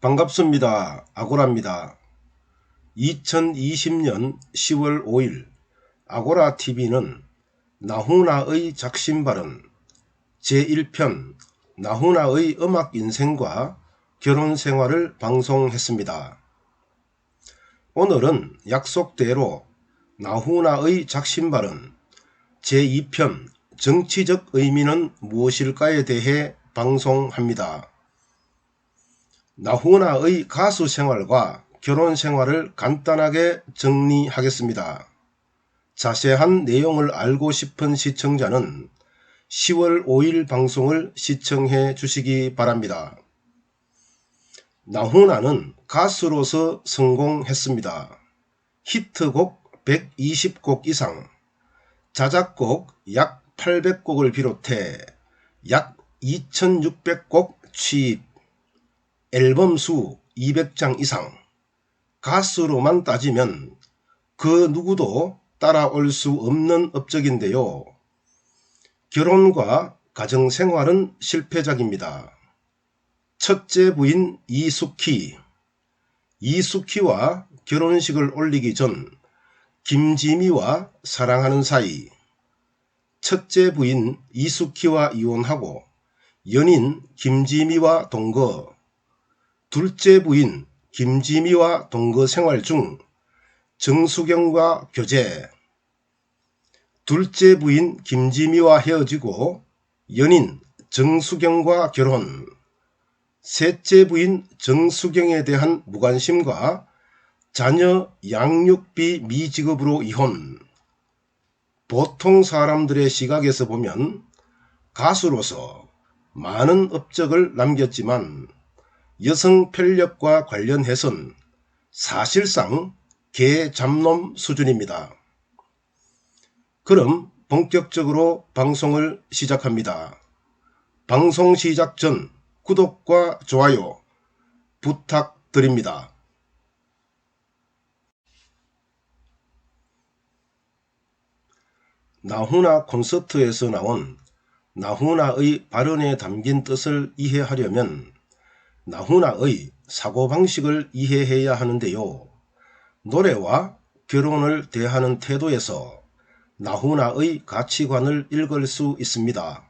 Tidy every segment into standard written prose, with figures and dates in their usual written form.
반갑습니다. 아고라입니다. 2020년 10월 5일 아고라TV는 나훈아의 작심발언 제1편 나훈아의 음악인생과 결혼생활을 방송했습니다. 오늘은 약속대로 나훈아의 작심발언 제2편 정치적 의미는 무엇일까에 대해 방송합니다. 나훈아의 가수 생활과 결혼 생활을 간단하게 정리하겠습니다. 자세한 내용을 알고 싶은 시청자는 10월 5일 방송을 시청해 주시기 바랍니다. 나훈아는 가수로서 성공했습니다. 히트곡 120곡 이상, 자작곡 약 800곡을 비롯해 약 2600곡 취입, 앨범 수 200장 이상, 가수로만 따지면 그 누구도 따라올 수 없는 업적인데요. 결혼과 가정생활은 실패작입니다. 첫째 부인 이숙희와 결혼식을 올리기 전 김지미와 사랑하는 사이, 첫째 부인 이숙희와 이혼하고 연인 김지미와 동거, 둘째 부인 김지미와 동거 생활 중 정수경과 교제, 둘째 부인 김지미와 헤어지고 연인 정수경과 결혼, 셋째 부인 정수경에 대한 무관심과 자녀 양육비 미지급으로 이혼. 보통 사람들의 시각에서 보면 가수로서 많은 업적을 남겼지만 여성 편력과 관련해선 사실상 개잡놈 수준입니다. 그럼 본격적으로 방송을 시작합니다. 방송 시작 전 구독과 좋아요 부탁드립니다. 나훈아 콘서트에서 나온 나훈아의 발언에 담긴 뜻을 이해하려면 나훈아의 사고방식을 이해해야 하는데요. 노래와 결혼을 대하는 태도에서 나훈아의 가치관을 읽을 수 있습니다.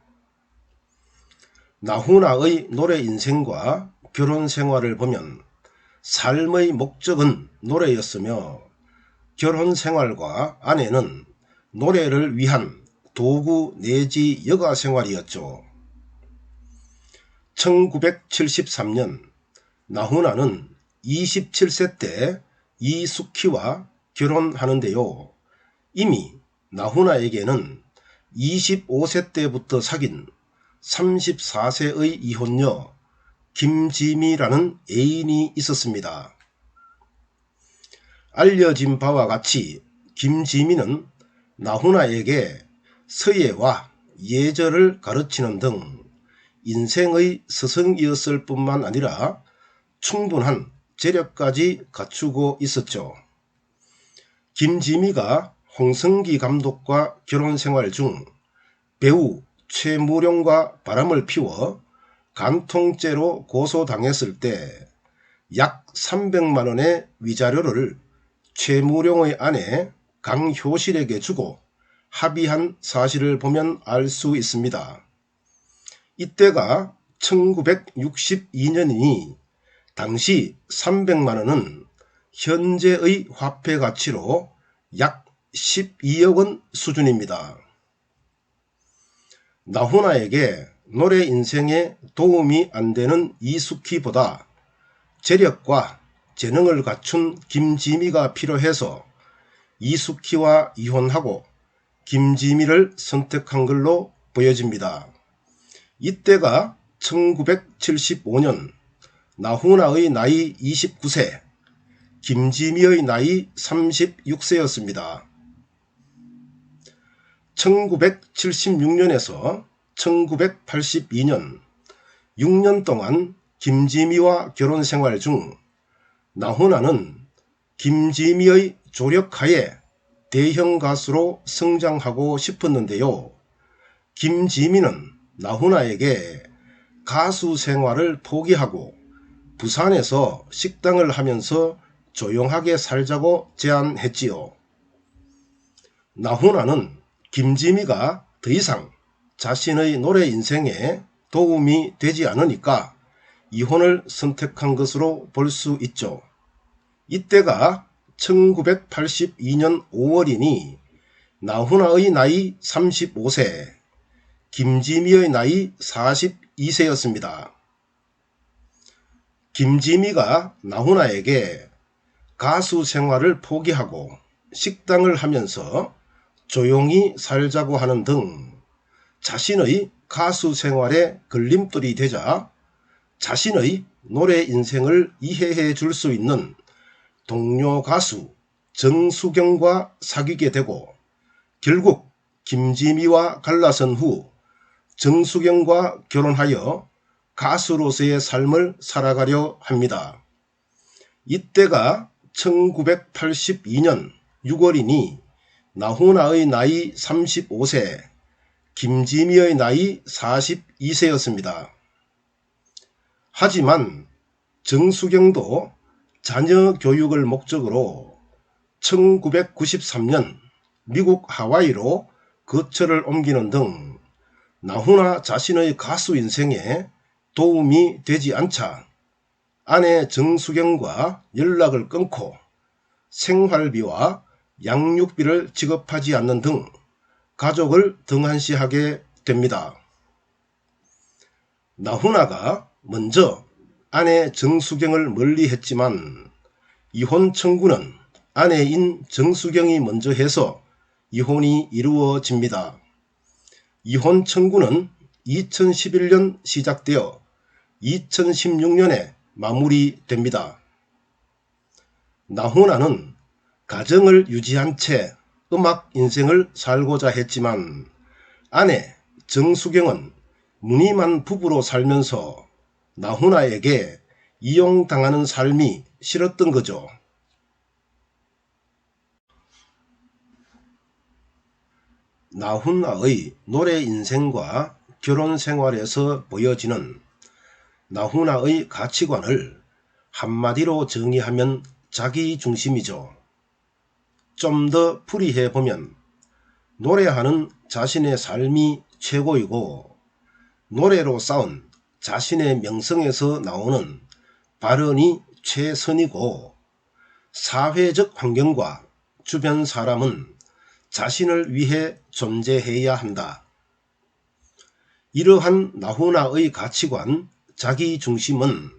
나훈아의 노래 인생과 결혼 생활을 보면 삶의 목적은 노래였으며 결혼 생활과 아내는 노래를 위한 도구 내지 여가 생활이었죠. 1973년 나훈아는 27세 때 이숙희와 결혼하는데요. 이미 나훈아에게는 25세 때부터 사귄 34세의 이혼녀 김지미라는 애인이 있었습니다. 알려진 바와 같이 김지미는 나훈아에게 서예와 예절을 가르치는 등 인생의 스승이었을 뿐만 아니라 충분한 재력까지 갖추고 있었죠. 김지미가 홍성기 감독과 결혼생활 중 배우 최무룡과 바람을 피워 간통죄로 고소당했을 때 약 300만원의 위자료를 최무룡의 아내 강효실에게 주고 합의한 사실을 보면 알 수 있습니다. 이때가 1962년이니 당시 300만원은 현재의 화폐 가치로 약 12억원 수준입니다. 나훈아에게 노래 인생에 도움이 안되는 이숙희보다 재력과 재능을 갖춘 김지미가 필요해서 이숙희와 이혼하고 김지미를 선택한 걸로 보여집니다. 이때가 1975년 나훈아의 나이 29세, 김지미의 나이 36세였습니다. 1976년에서 1982년 6년 동안 김지미와 결혼생활 중 나훈아는 김지미의 조력하에 대형 가수로 성장하고 싶었는데요. 김지미는 나훈아에게 가수 생활을 포기하고 부산에서 식당을 하면서 조용하게 살자고 제안했지요. 나훈아는 김지미가 더 이상 자신의 노래 인생에 도움이 되지 않으니까 이혼을 선택한 것으로 볼 수 있죠. 이때가 1982년 5월이니 나훈아의 나이 35세, 김지미의 나이 42세였습니다. 김지미가 나훈아에게 가수 생활을 포기하고 식당을 하면서 조용히 살자고 하는 등 자신의 가수 생활에 걸림돌이 되자 자신의 노래 인생을 이해해 줄 수 있는 동료 가수 정수경과 사귀게 되고 결국 김지미와 갈라선 후 정수경과 결혼하여 가수로서의 삶을 살아가려 합니다. 이때가 1982년 6월이니 나훈아의 나이 35세, 김지미의 나이 42세였습니다. 하지만 정수경도 자녀 교육을 목적으로 1993년 미국 하와이로 거처를 옮기는 등 나훈아 자신의 가수 인생에 도움이 되지 않자 아내 정수경과 연락을 끊고 생활비와 양육비를 지급하지 않는 등 가족을 등한시하게 됩니다. 나훈아가 먼저 아내 정수경을 멀리했지만 이혼 청구는 아내인 정수경이 먼저 해서 이혼이 이루어집니다. 이혼 청구는 2011년 시작되어 2016년에 마무리됩니다. 나훈아는 가정을 유지한 채 음악 인생을 살고자 했지만 아내 정수경은 무늬만 부부로 살면서 나훈아에게 이용당하는 삶이 싫었던 거죠. 나훈아의 노래 인생과 결혼 생활에서 보여지는 나훈아의 가치관을 한마디로 정의하면 자기중심이죠. 좀 더 풀이해보면 노래하는 자신의 삶이 최고이고 노래로 쌓은 자신의 명성에서 나오는 발언이 최선이고 사회적 환경과 주변 사람은 자신을 위해 존재해야 한다. 이러한 나훈아의 가치관, 자기중심은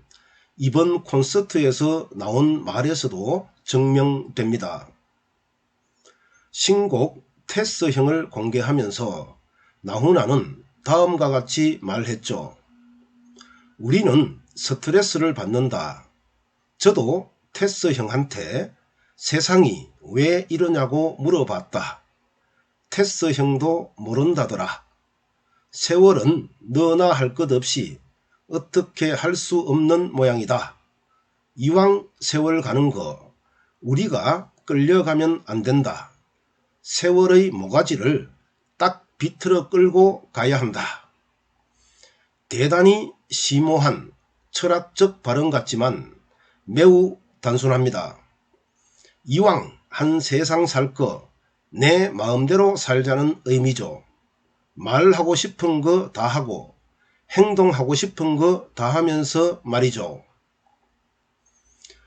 이번 콘서트에서 나온 말에서도 증명됩니다. 신곡 테스형을 공개하면서 나훈아는 다음과 같이 말했죠. 우리는 스트레스를 받는다. 저도 테스형한테 세상이 왜 이러냐고 물어봤다. 테스형도 모른다더라. 세월은 너나 할 것 없이 어떻게 할 수 없는 모양이다. 이왕 세월 가는 거 우리가 끌려가면 안 된다. 세월의 모가지를 딱 비틀어 끌고 가야 한다. 대단히 심오한 철학적 발언 같지만 매우 단순합니다. 이왕 한 세상 살 거 내 마음대로 살자는 의미죠. 말하고 싶은 거 다 하고 행동하고 싶은 거 다 하면서 말이죠.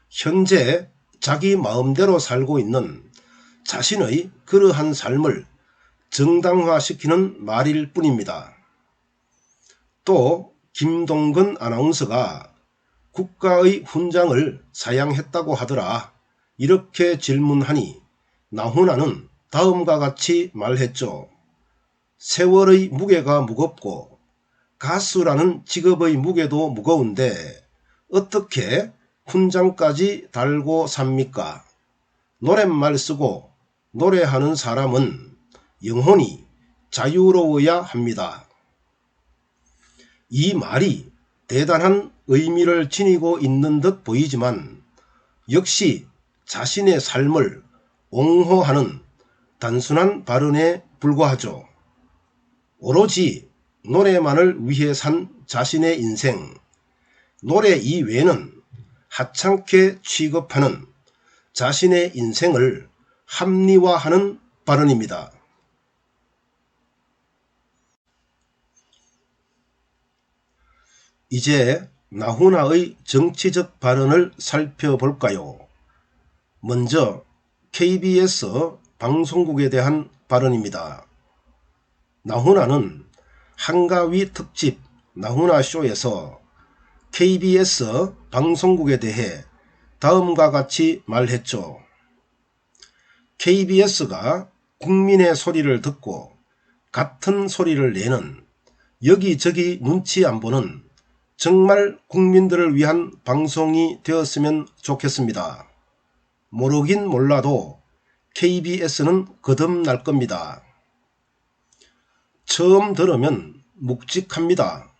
현재 자기 마음대로 살고 있는 자신의 그러한 삶을 정당화시키는 말일 뿐입니다. 또 김동건 아나운서가 국가의 훈장을 사양했다고 하더라. 이렇게 질문하니 나훈아는 다음과 같이 말했죠. 세월의 무게가 무겁고 가수라는 직업의 무게도 무거운데 어떻게 훈장까지 달고 삽니까? 노랫말 쓰고 노래하는 사람은 영혼이 자유로워야 합니다. 이 말이 대단한 의미를 지니고 있는 듯 보이지만 역시 자신의 삶을 옹호하는 단순한 발언에 불과하죠. 오로지 노래만을 위해 산 자신의 인생, 노래 이외에는 하찮게 취급하는 자신의 인생을 합리화하는 발언입니다. 이제 나훈아의 정치적 발언을 살펴볼까요? 먼저 KBS 방송국에 대한 발언입니다. 나훈아는 한가위 특집 나훈아쇼에서 KBS 방송국에 대해 다음과 같이 말했죠. KBS가 국민의 소리를 듣고 같은 소리를 내는 여기저기 눈치 안 보는 정말 국민들을 위한 방송이 되었으면 좋겠습니다. 모르긴 몰라도 KBS는 거듭날 겁니다. 처음 들으면 묵직합니다.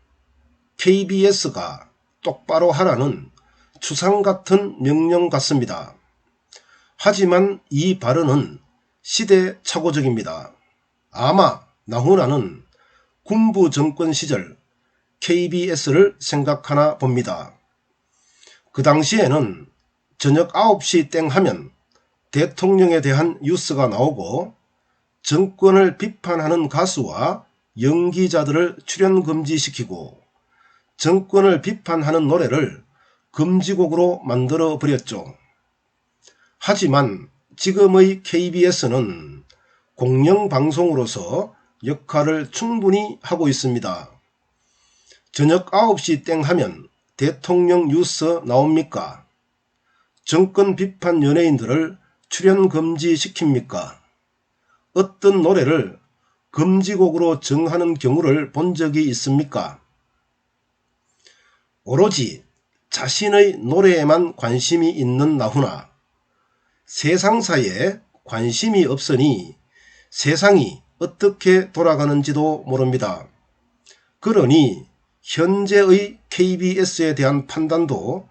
KBS가 똑바로 하라는 추상 같은 명령 같습니다. 하지만 이 발언은 시대착오적입니다. 아마 나훈아는 군부 정권 시절 KBS를 생각하나 봅니다. 그 당시에는 저녁 9시 땡 하면 대통령에 대한 뉴스가 나오고 정권을 비판하는 가수와 연기자들을 출연 금지시키고 정권을 비판하는 노래를 금지곡으로 만들어 버렸죠. 하지만 지금의 KBS는 공영방송으로서 역할을 충분히 하고 있습니다. 저녁 9시 땡 하면 대통령 뉴스 나옵니까? 정권 비판 연예인들을 출연 금지 시킵니까? 어떤 노래를 금지곡으로 정하는 경우를 본 적이 있습니까? 오로지 자신의 노래에만 관심이 있는 나훈아. 세상사에 관심이 없으니 세상이 어떻게 돌아가는지도 모릅니다. 그러니 현재의 KBS에 대한 판단도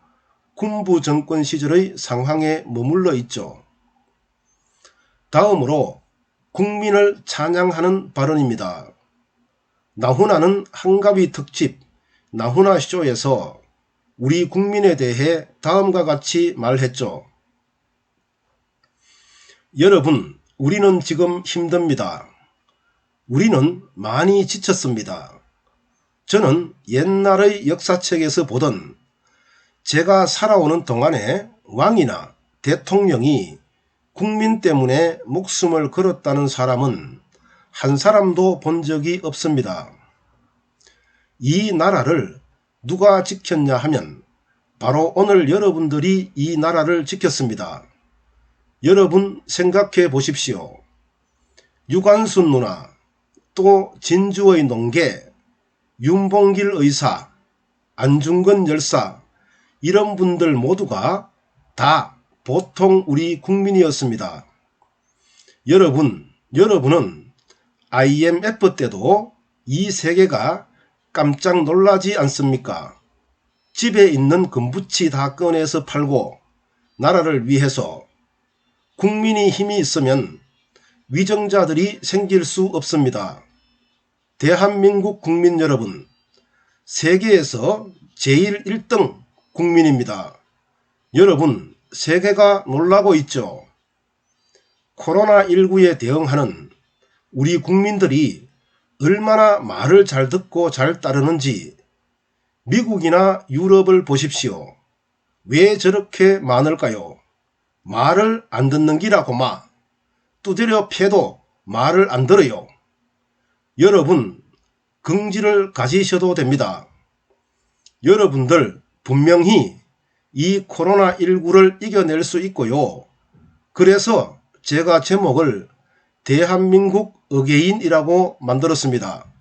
군부 정권 시절의 상황에 머물러 있죠. 다음으로 국민을 찬양하는 발언입니다. 나훈아는 한가위 특집 나훈아쇼에서 우리 국민에 대해 다음과 같이 말했죠. 여러분, 우리는 지금 힘듭니다. 우리는 많이 지쳤습니다. 저는 옛날의 역사책에서 보던 제가 살아오는 동안에 왕이나 대통령이 국민 때문에 목숨을 걸었다는 사람은 한 사람도 본 적이 없습니다. 이 나라를 누가 지켰냐 하면 바로 오늘 여러분들이 이 나라를 지켰습니다. 여러분 생각해 보십시오. 유관순 누나, 또 진주의 농계, 윤봉길 의사, 안중근 열사, 이런 분들 모두가 다 보통 우리 국민이었습니다. 여러분은 IMF 때도 이 세계가 깜짝 놀라지 않습니까? 집에 있는 금부치 다 꺼내서 팔고 나라를 위해서. 국민이 힘이 있으면 위정자들이 생길 수 없습니다. 대한민국 국민 여러분, 세계에서 제일 1등 국민입니다. 여러분, 세계가 놀라고 있죠. 코로나19에 대응하는 우리 국민들이 얼마나 말을 잘 듣고 잘 따르는지 미국이나 유럽을 보십시오. 왜 저렇게 많을까요? 말을 안 듣는 기라고 두드려 패도 말을 안 들어요. 여러분, 긍지를 가지셔도 됩니다. 여러분들 분명히 이 코로나19를 이겨낼 수 있고요. 그래서 제가 제목을 대한민국 어게인이라고 만들었습니다.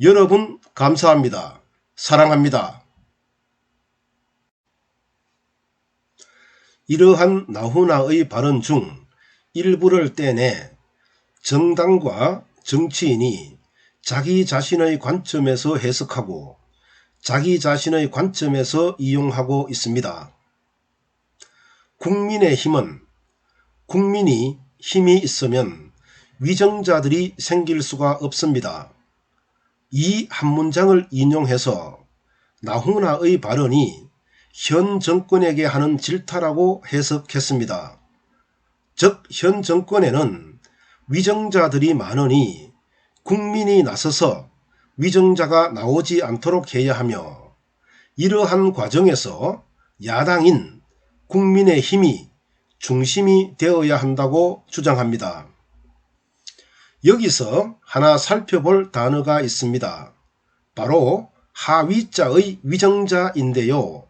여러분 감사합니다. 사랑합니다. 이러한 나훈아의 발언 중 일부를 떼내 정당과 정치인이 자기 자신의 관점에서 해석하고 자기 자신의 관점에서 이용하고 있습니다. 국민의힘은 국민이 힘이 있으면 위정자들이 생길 수가 없습니다. 이 한 문장을 인용해서 나훈아의 발언이 현 정권에게 하는 질타라고 해석했습니다. 즉 현 정권에는 위정자들이 많으니 국민이 나서서 위정자가 나오지 않도록 해야 하며, 이러한 과정에서 야당인 국민의힘이 중심이 되어야 한다고 주장합니다. 여기서 하나 살펴볼 단어가 있습니다. 바로 하위자의 위정자인데요.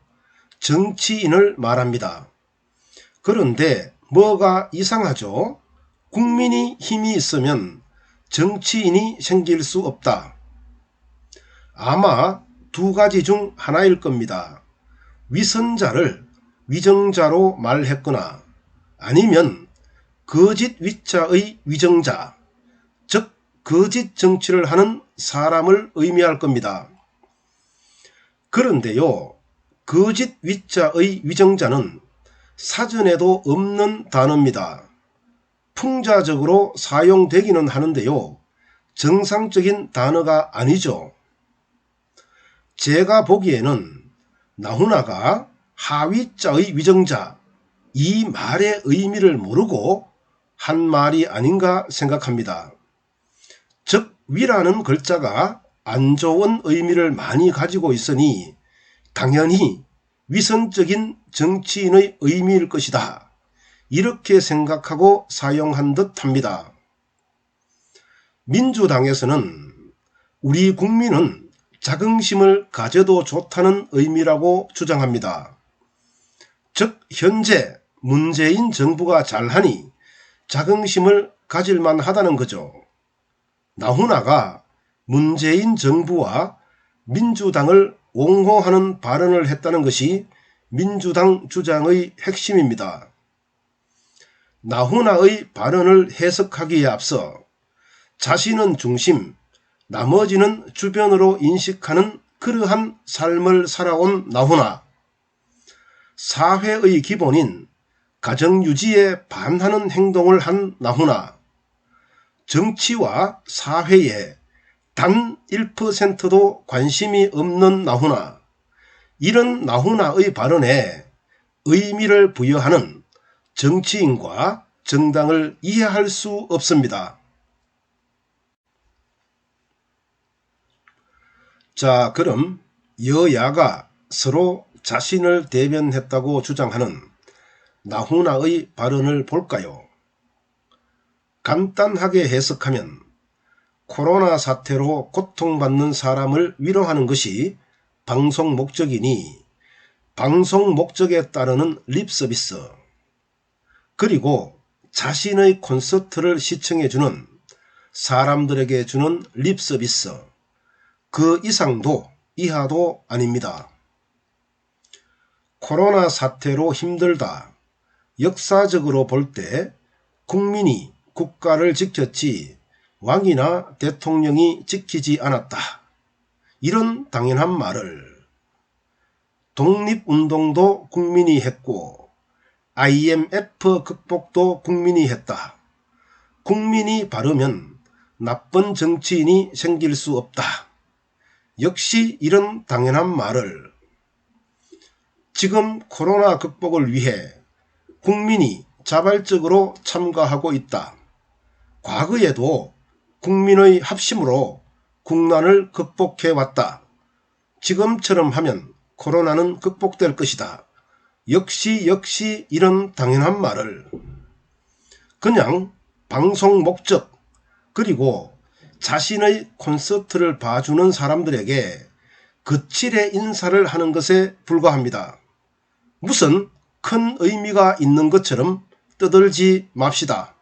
정치인을 말합니다. 그런데 뭐가 이상하죠? 국민이 힘이 있으면 정치인이 생길 수 없다. 아마 두 가지 중 하나일 겁니다. 위선자를 위정자로 말했거나 아니면 거짓 위자의 위정자, 즉 거짓 정치를 하는 사람을 의미할 겁니다. 그런데요, 거짓 위자의 위정자는 사전에도 없는 단어입니다. 풍자적으로 사용되기는 하는데요, 정상적인 단어가 아니죠. 제가 보기에는 나훈아가 하위자의 위정자, 이 말의 의미를 모르고 한 말이 아닌가 생각합니다. 즉 위라는 글자가 안 좋은 의미를 많이 가지고 있으니 당연히 위선적인 정치인의 의미일 것이다, 이렇게 생각하고 사용한 듯 합니다. 민주당에서는 우리 국민은 자긍심을 가져도 좋다는 의미라고 주장합니다. 즉 현재 문재인 정부가 잘하니 자긍심을 가질만 하다는 거죠. 나훈아가 문재인 정부와 민주당을 옹호하는 발언을 했다는 것이 민주당 주장의 핵심입니다. 나훈아의 발언을 해석하기에 앞서 자신은 중심, 나머지는 주변으로 인식하는 그러한 삶을 살아온 나훈아, 사회의 기본인 가정유지에 반하는 행동을 한 나훈아, 정치와 사회에 단 1%도 관심이 없는 나훈아, 이런 나훈아의 발언에 의미를 부여하는 정치인과 정당을 이해할 수 없습니다. 자, 그럼 여야가 서로 자신을 대변했다고 주장하는 나훈아의 발언을 볼까요? 간단하게 해석하면 코로나 사태로 고통받는 사람을 위로하는 것이 방송 목적이니 방송 목적에 따르는 립서비스, 그리고 자신의 콘서트를 시청해주는 사람들에게 주는 립서비스, 그 이상도 이하도 아닙니다. 코로나 사태로 힘들다, 역사적으로 볼 때 국민이 국가를 지켰지 왕이나 대통령이 지키지 않았다, 이런 당연한 말을 독립운동도 국민이 했고 IMF 극복도 국민이 했다, 국민이 바르면 나쁜 정치인이 생길 수 없다, 역시 이런 당연한 말을 지금 코로나 극복을 위해 국민이 자발적으로 참가하고 있다, 과거에도 국민의 합심으로 국난을 극복해왔다, 지금처럼 하면 코로나는 극복될 것이다, 역시 이런 당연한 말을 그냥 방송 목적, 그리고 자신의 콘서트를 봐주는 사람들에게 거칠의 인사를 하는 것에 불과합니다. 무슨 큰 의미가 있는 것처럼 떠들지 맙시다.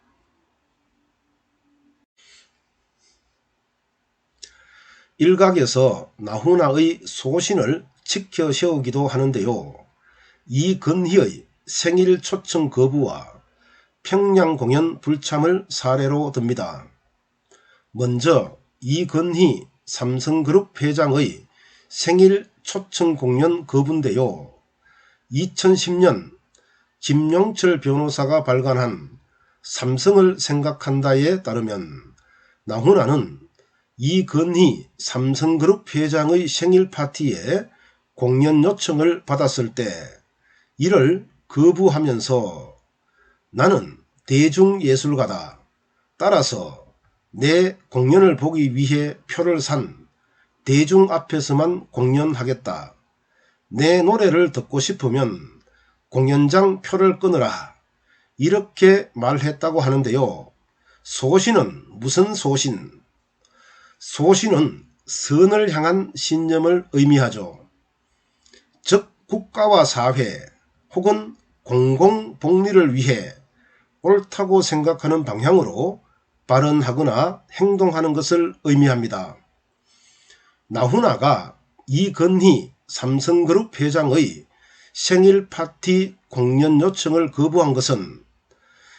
일각에서 나훈아의 소신을 지켜 세우기도 하는데요. 이건희의 생일 초청 거부와 평양 공연 불참을 사례로 듭니다. 먼저 이건희 삼성그룹 회장의 생일 초청 공연 거부인데요. 2010년 김용철 변호사가 발간한 삼성을 생각한다에 따르면 나훈아는 이건희 삼성그룹 회장의 생일 파티에 공연 요청을 받았을 때 이를 거부하면서 나는 대중예술가다. 따라서 내 공연을 보기 위해 표를 산 대중 앞에서만 공연하겠다. 내 노래를 듣고 싶으면 공연장 표를 끊으라. 이렇게 말했다고 하는데요. 소신은 무슨 소신? 소신은 선을 향한 신념을 의미하죠. 즉 국가와 사회 혹은 공공복리를 위해 옳다고 생각하는 방향으로 발언하거나 행동하는 것을 의미합니다. 나훈아가 이건희 삼성그룹 회장의 생일 파티 공연 요청을 거부한 것은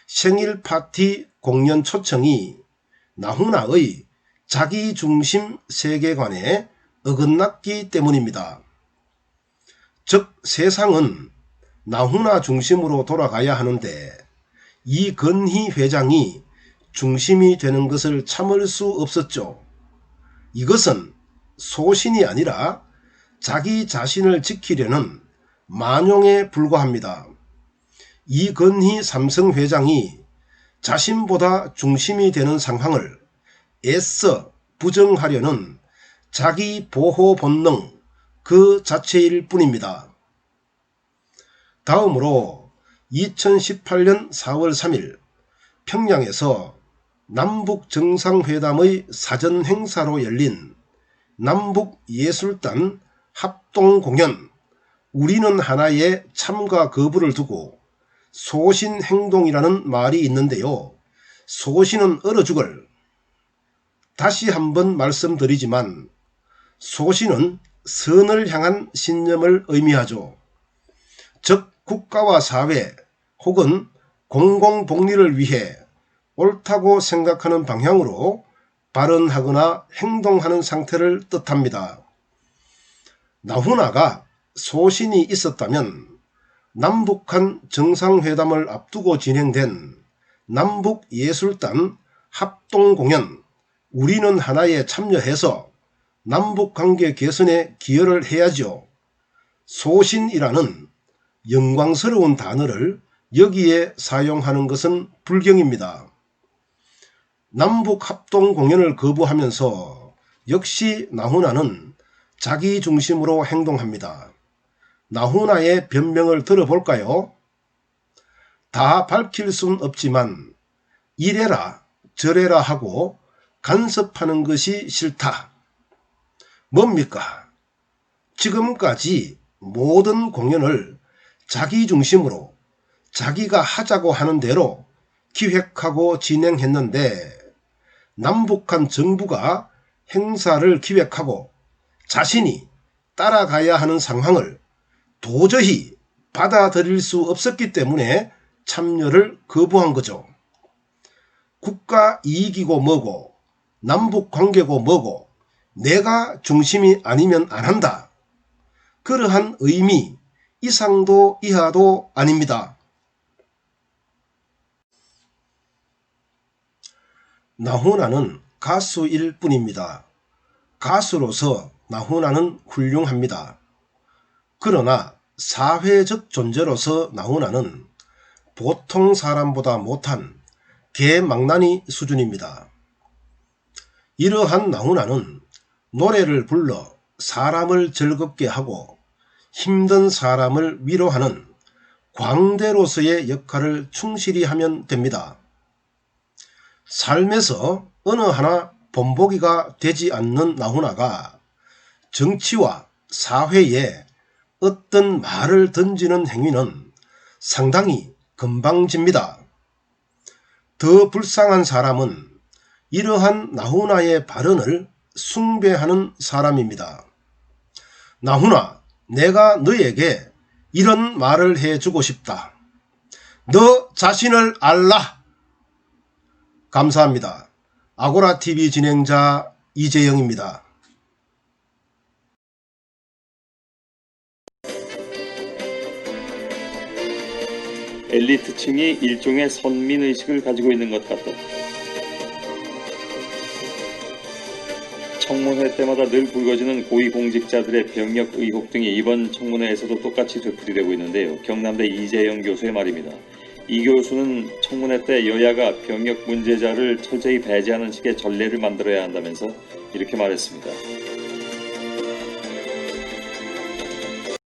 생일 파티 공연 초청이 나훈아의 자기중심 세계관에 어긋났기 때문입니다. 즉 세상은 나훈아 중심으로 돌아가야 하는데 이건희 회장이 중심이 되는 것을 참을 수 없었죠. 이것은 소신이 아니라 자기 자신을 지키려는 만용에 불과합니다. 이건희 삼성 회장이 자신보다 중심이 되는 상황을 애써 부정하려는 자기 보호 본능 그 자체일 뿐입니다. 다음으로 2018년 4월 3일 평양에서 남북정상회담의 사전 행사로 열린 남북예술단 합동공연 우리는 하나의 참가 거부를 두고 소신행동이라는 말이 있는데요. 소신은 얼어 죽을. 다시 한번 말씀드리지만 소신은 선을 향한 신념을 의미하죠. 즉 국가와 사회 혹은 공공복리를 위해 옳다고 생각하는 방향으로 발언하거나 행동하는 상태를 뜻합니다. 나훈아가 소신이 있었다면 남북한 정상회담을 앞두고 진행된 남북예술단 합동공연 우리는 하나에 참여해서 남북관계 개선에 기여를 해야죠. 소신이라는 영광스러운 단어를 여기에 사용하는 것은 불경입니다. 남북합동공연을 거부하면서 역시 나훈아는 자기 중심으로 행동합니다. 나훈아의 변명을 들어볼까요? 다 밝힐 순 없지만 이래라 저래라 하고 간섭하는 것이 싫다. 뭡니까? 지금까지 모든 공연을 자기 중심으로 자기가 하자고 하는 대로 기획하고 진행했는데 남북한 정부가 행사를 기획하고 자신이 따라가야 하는 상황을 도저히 받아들일 수 없었기 때문에 참여를 거부한 거죠. 국가 이익이고 뭐고 남북관계고 뭐고 내가 중심이 아니면 안 한다. 그러한 의미 이상도 이하도 아닙니다. 나훈아는 가수일 뿐입니다. 가수로서 나훈아는 훌륭합니다. 그러나 사회적 존재로서 나훈아는 보통 사람보다 못한 개망나니 수준입니다. 이러한 나훈아는 노래를 불러 사람을 즐겁게 하고 힘든 사람을 위로하는 광대로서의 역할을 충실히 하면 됩니다. 삶에서 어느 하나 본보기가 되지 않는 나훈아가 정치와 사회에 어떤 말을 던지는 행위는 상당히 건방집니다. 더 불쌍한 사람은 이러한 나훈아의 발언을 숭배하는 사람입니다. 나훈아, 내가 너에게 이런 말을 해주고 싶다. 너 자신을 알라. 감사합니다. 아고라TV 진행자 이재영입니다. 엘리트층이 일종의 선민의식을 가지고 있는 것 같다. 청문회 때마다 늘 불거지는 고위공직자들의 병역 의혹 등이 이번 청문회에서도 똑같이 되풀이되고 있는데요. 경남대 이재영 교수의 말입니다. 이 교수는 청문회 때 여야가 병역 문제자를 철저히 배제하는 식의 전례를 만들어야 한다면서 이렇게 말했습니다.